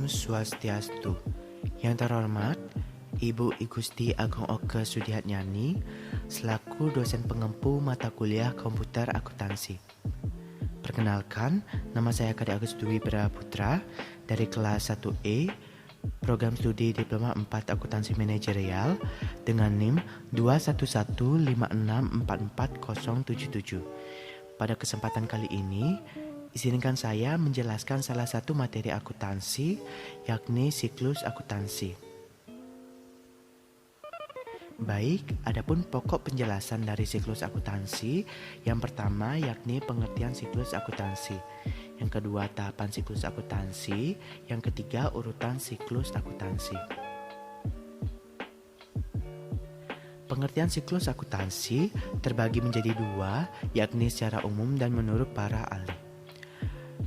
Om Swastiastu. Yang terhormat, Ibu I Gusti Ageng Oke Sudiatnyani, selaku dosen pengempu mata kuliah komputer akuntansi. Perkenalkan, nama saya Kadek Agus Dwi Putra dari kelas 1E, program studi Diploma 4 Akuntansi Manajerial dengan NIM 21156444077. Pada kesempatan kali ini, izinkan saya menjelaskan salah satu materi akuntansi, yakni siklus akuntansi. Baik, adapun pokok penjelasan dari siklus akuntansi, yang pertama yakni pengertian siklus akuntansi, yang kedua tahapan siklus akuntansi, yang ketiga urutan siklus akuntansi. Pengertian siklus akuntansi terbagi menjadi dua, yakni secara umum dan menurut para ahli.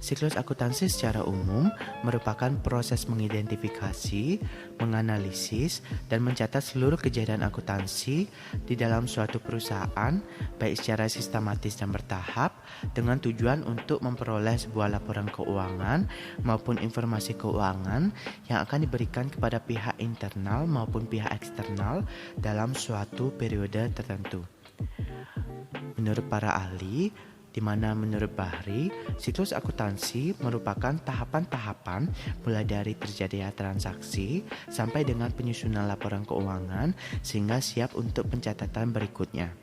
Siklus akuntansi secara umum merupakan proses mengidentifikasi, menganalisis, dan mencatat seluruh kejadian akuntansi di dalam suatu perusahaan, baik secara sistematis dan bertahap, dengan tujuan untuk memperoleh sebuah laporan keuangan maupun informasi keuangan yang akan diberikan kepada pihak internal maupun pihak eksternal dalam suatu periode tertentu. Menurut para ahli, di mana menurut Bahri, siklus akuntansi merupakan tahapan-tahapan mulai dari terjadinya transaksi sampai dengan penyusunan laporan keuangan sehingga siap untuk pencatatan berikutnya.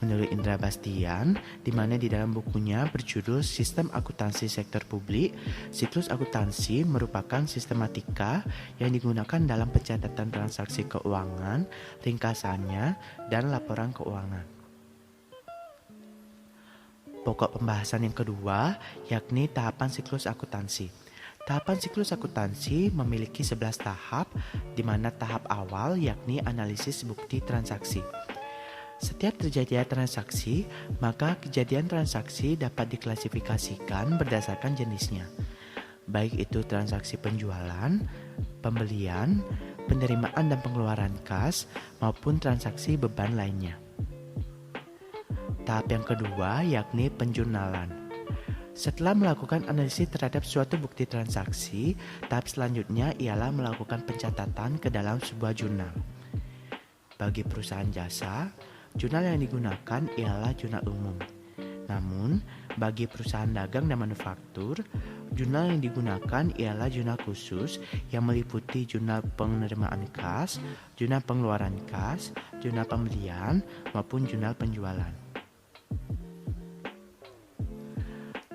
Menurut Indra Bastian, di mana di dalam bukunya berjudul Sistem Akuntansi Sektor Publik, siklus akuntansi merupakan sistematika yang digunakan dalam pencatatan transaksi keuangan, ringkasannya, dan laporan keuangan. Pokok pembahasan yang kedua yakni tahapan siklus akuntansi. Tahapan siklus akuntansi memiliki 11 tahap, di mana tahap awal yakni analisis bukti transaksi. Setiap terjadinya transaksi, maka kejadian transaksi dapat diklasifikasikan berdasarkan jenisnya, baik itu transaksi penjualan, pembelian, penerimaan dan pengeluaran kas, maupun transaksi beban lainnya. Tahap yang kedua yakni penjurnalan. Setelah melakukan analisis terhadap suatu bukti transaksi, tahap selanjutnya ialah melakukan pencatatan ke dalam sebuah jurnal. Bagi perusahaan jasa, jurnal yang digunakan ialah jurnal umum. Namun, bagi perusahaan dagang dan manufaktur, jurnal yang digunakan ialah jurnal khusus yang meliputi jurnal penerimaan kas, jurnal pengeluaran kas, jurnal pembelian, maupun jurnal penjualan.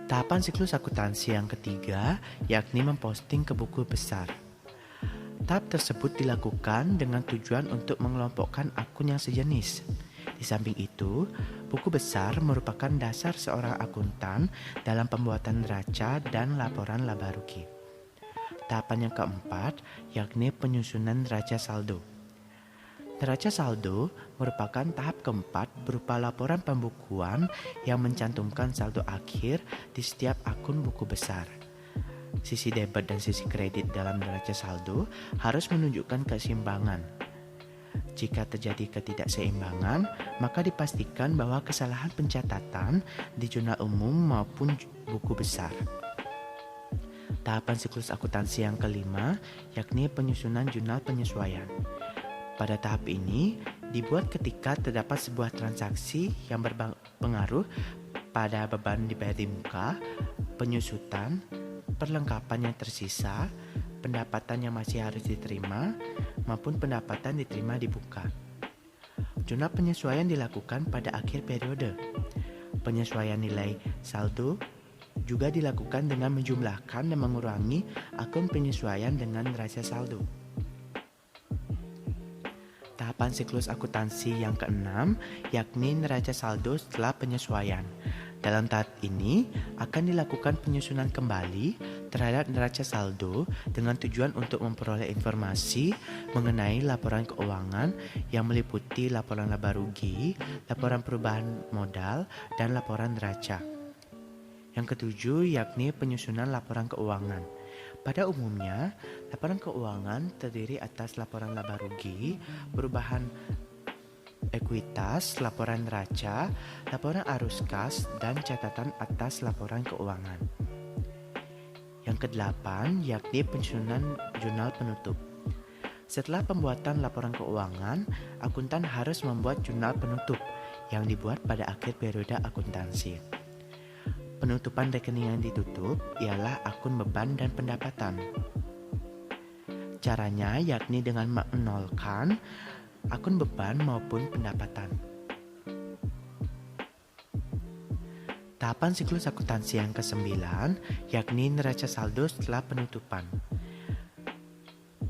Tahapan siklus akuntansi yang ketiga yakni memposting ke buku besar. Tahap tersebut dilakukan dengan tujuan untuk mengelompokkan akun yang sejenis. Di samping itu, buku besar merupakan dasar seorang akuntan dalam pembuatan neraca dan laporan laba rugi. Tahapan yang keempat yakni penyusunan neraca saldo. Neraca saldo merupakan tahap keempat berupa laporan pembukuan yang mencantumkan saldo akhir di setiap akun buku besar. Sisi debit dan sisi kredit dalam neraca saldo harus menunjukkan keseimbangan. Jika terjadi ketidakseimbangan, maka dipastikan bahwa kesalahan pencatatan di jurnal umum maupun buku besar. Tahapan siklus akuntansi yang kelima yakni penyusunan jurnal penyesuaian. Pada tahap ini dibuat ketika terdapat sebuah transaksi yang berpengaruh pada beban dibayar di muka, penyusutan, perlengkapan yang tersisa, pendapatan yang masih harus diterima, maupun pendapatan diterima di buka. Jurnal penyesuaian dilakukan pada akhir periode. Penyesuaian nilai saldo juga dilakukan dengan menjumlahkan dan mengurangi akun penyesuaian dengan neraca saldo. Tahapan siklus akuntansi yang keenam yakni neraca saldo setelah penyesuaian. Dalam tahap ini akan dilakukan penyusunan kembali terhadap neraca saldo dengan tujuan untuk memperoleh informasi mengenai laporan keuangan yang meliputi laporan laba rugi, laporan perubahan modal, dan laporan neraca. Yang ketujuh yakni penyusunan laporan keuangan. Pada umumnya, laporan keuangan terdiri atas laporan laba rugi, perubahan ekuitas, laporan neraca, laporan arus kas, dan catatan atas laporan keuangan. Yang Yang kedelapan, yakni penyusunan jurnal penutup. Setelah pembuatan laporan keuangan, akuntan harus membuat jurnal penutup yang dibuat pada akhir periode akuntansi. Penutupan rekening yang ditutup ialah akun beban dan pendapatan. Caranya yakni dengan menolkan akun beban maupun pendapatan. Tahapan siklus akuntansi yang ke-9 yakni neraca saldo setelah penutupan.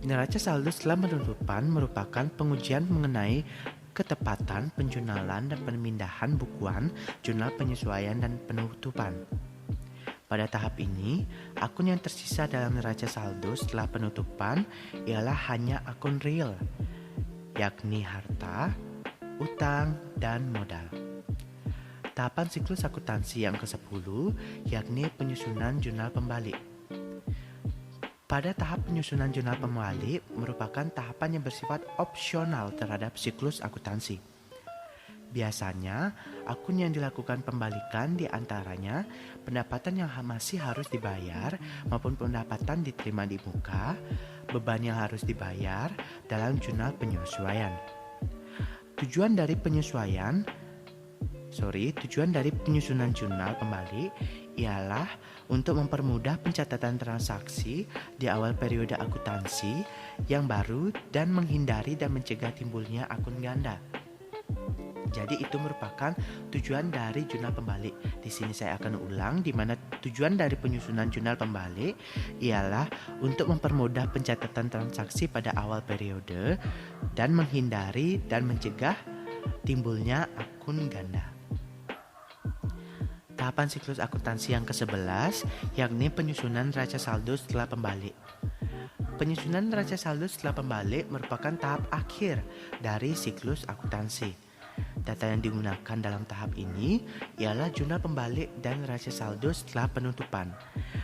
Neraca saldo setelah penutupan merupakan pengujian mengenai ketepatan penjurnalan dan pemindahan bukuan, jurnal penyesuaian dan penutupan. Pada tahap ini, akun yang tersisa dalam neraca saldo setelah penutupan ialah hanya akun real, yakni harta, utang, dan modal. Tahapan siklus akuntansi yang ke-10 yakni penyusunan jurnal pembalik. Pada tahap penyusunan jurnal pembalik merupakan tahapan yang bersifat opsional terhadap siklus akuntansi. Biasanya, akun yang dilakukan pembalikan diantaranya pendapatan yang masih harus dibayar maupun pendapatan diterima di muka, beban yang harus dibayar dalam jurnal penyesuaian. Tujuan dari penyusunan jurnal pembalik ialah untuk mempermudah pencatatan transaksi di awal periode akuntansi yang baru dan menghindari dan mencegah timbulnya akun ganda. Jadi itu merupakan tujuan dari jurnal pembalik. Di sini saya akan ulang di mana tujuan dari penyusunan jurnal pembalik ialah untuk mempermudah pencatatan transaksi pada awal periode dan menghindari dan mencegah timbulnya akun ganda. Tahapan siklus akuntansi yang ke-11 yakni penyusunan neraca saldo setelah pembalik. Penyusunan neraca saldo setelah pembalik merupakan tahap akhir dari siklus akuntansi. Data yang digunakan dalam tahap ini ialah jurnal pembalik dan neraca saldo setelah penutupan.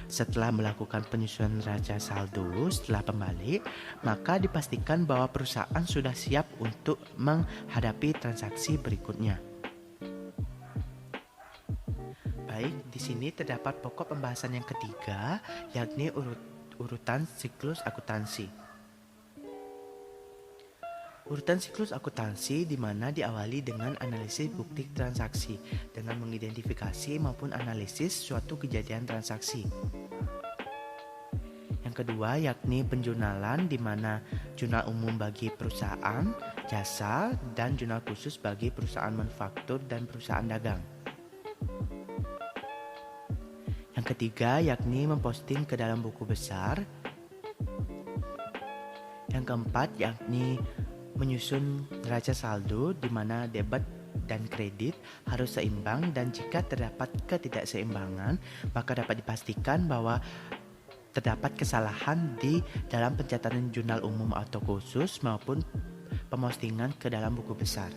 Setelah melakukan penyusunan neraca saldo setelah pembalik, maka dipastikan bahwa perusahaan sudah siap untuk menghadapi transaksi berikutnya. Baik, di sini terdapat pokok pembahasan yang ketiga, yakni urutan siklus akuntansi. Urutan siklus akuntansi di mana diawali dengan analisis bukti transaksi dengan mengidentifikasi maupun analisis suatu kejadian transaksi. Yang kedua yakni penjurnalan di mana jurnal umum bagi perusahaan, jasa, dan jurnal khusus bagi perusahaan manufaktur dan perusahaan dagang. Yang ketiga yakni memposting ke dalam buku besar. Yang keempat yakni menyusun neraca saldo di mana debit dan kredit harus seimbang dan jika terdapat ketidakseimbangan maka dapat dipastikan bahwa terdapat kesalahan di dalam pencatatan jurnal umum atau khusus maupun pemostingan ke dalam buku besar.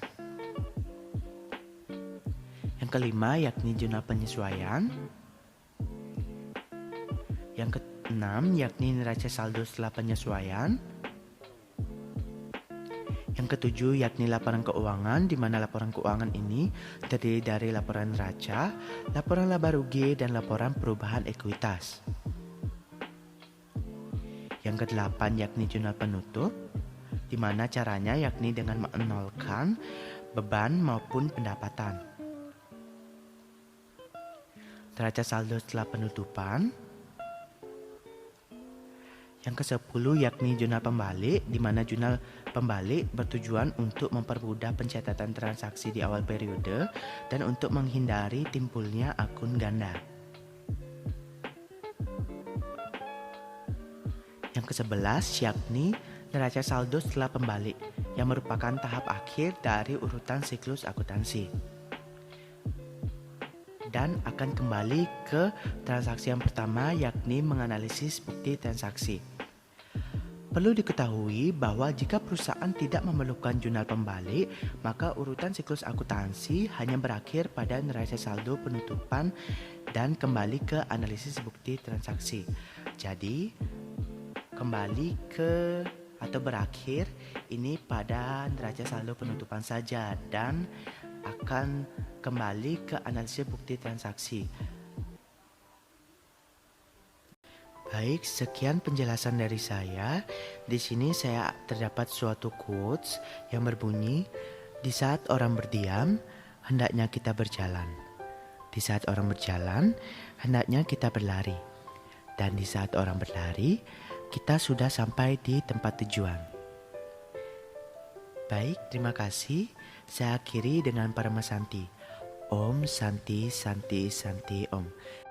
Yang kelima yakni jurnal penyesuaian. Yang keenam yakni neraca saldo setelah penyesuaian. Yang ketujuh yakni laporan keuangan di mana laporan keuangan ini terdiri dari laporan neraca, laporan laba rugi dan laporan perubahan ekuitas. Yang kedelapan yakni jurnal penutup di mana caranya yakni dengan menolkan beban maupun pendapatan. Neraca saldo setelah penutupan. Yang ke-10 yakni jurnal pembalik, di mana jurnal pembalik bertujuan untuk mempermudah pencatatan transaksi di awal periode dan untuk menghindari timbulnya akun ganda. Yang ke-11 yakni neraca saldo setelah pembalik, yang merupakan tahap akhir dari urutan siklus akuntansi. Dan akan kembali ke transaksi yang pertama yakni menganalisis bukti transaksi. Perlu diketahui bahwa jika perusahaan tidak memerlukan jurnal pembalik, maka urutan siklus akuntansi hanya berakhir pada neraca saldo penutupan dan kembali ke analisis bukti transaksi. Jadi, kembali ke atau berakhir ini pada neraca saldo penutupan saja dan akan kembali ke analisis bukti transaksi. Baik, sekian penjelasan dari saya. Di sini saya terdapat suatu quotes yang berbunyi, di saat orang berdiam, hendaknya kita berjalan. Di saat orang berjalan, hendaknya kita berlari. Dan di saat orang berlari, kita sudah sampai di tempat tujuan. Baik, terima kasih. Saya akhiri dengan Parama Santi. Om Santi Santi Santi Om.